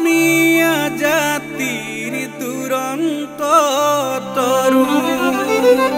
অসমীয়া জাতিৰ দুৰন্ত তৰুণ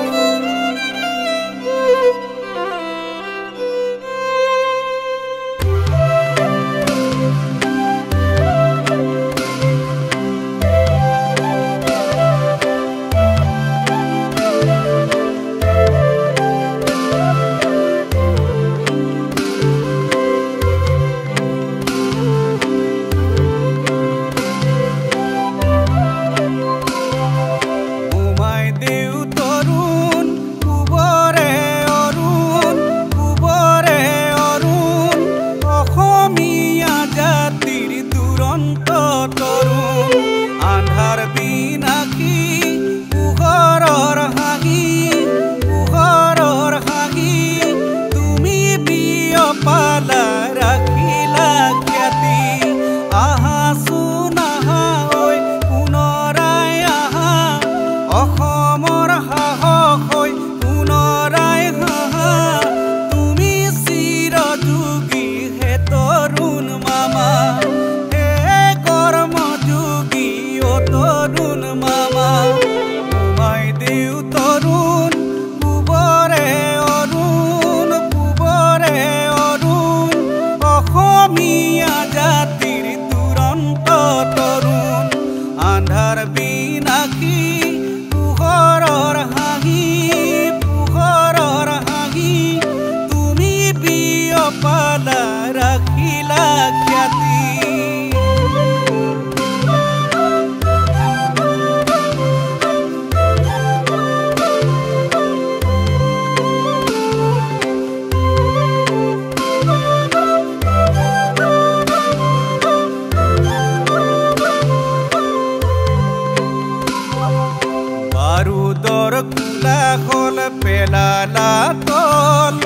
পেলালা তল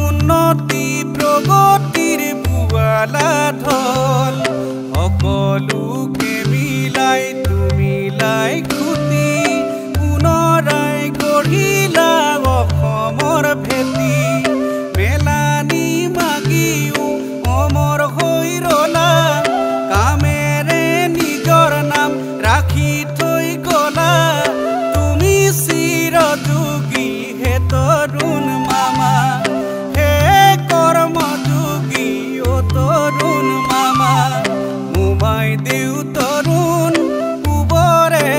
উন্নতি প্ৰগতিৰ বুৱালা ঢল সকলোকে মিলাই তুমিলাই খুটি পুনৰাই গঢ়িলা অসমৰ ভেটি মেলানি মাগিও অমৰ হৈ ৰলা কামেৰে নিজৰ নাম ৰাখি থৈ গলা তুমি চিৰযুগী তৰুণ মামা হে কৰ্মযোগী অ তৰুণ মামা মোমাই দেউ তৰুণ পূবৰে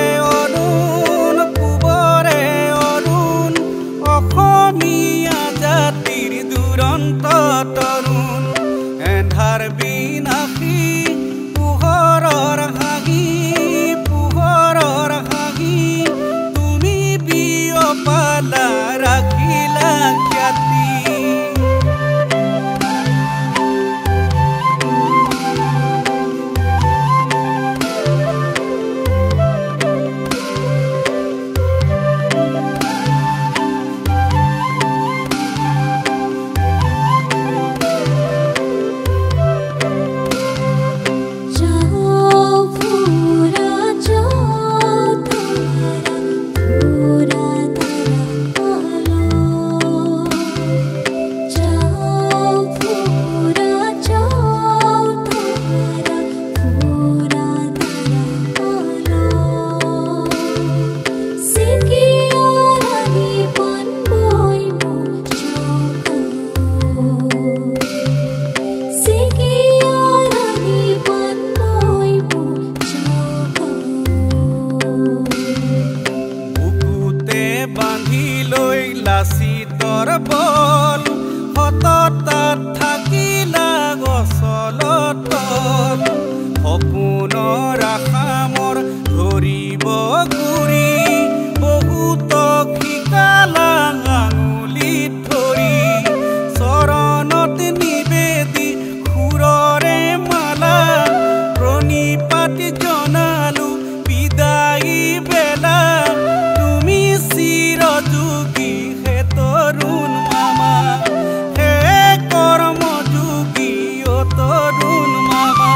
অৰুণ অসমীয়া জাতিৰ দুৰন্ত তৰুণ এন্ধাৰ বিনাশী পোহৰৰ হাঁহি তুমি বিয়পালা ৰাখিলা খ্যাতি লাচিতৰ বল সততাত থাকিলা গছলত সপোনৰ আশামৰ ধৰিব গুৰি বহুতক শিকালা আঙুলিত ধৰি চৰণত নিবেদি সুৰৰে মালা প্ৰণিপাত জনালো বিদায়ী বেলা তুমি চিৰযুগী তৰুণ মামা হে কৰ্মযোগী অ তৰুণ মামা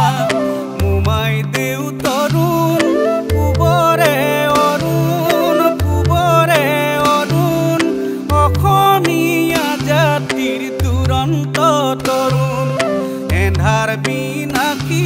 মোমাই দেউ তৰুণ পূবৰে অৰুণ অসমীয়া জাতিৰ দুৰন্ত তৰুণ এন্ধাৰ বিনাশী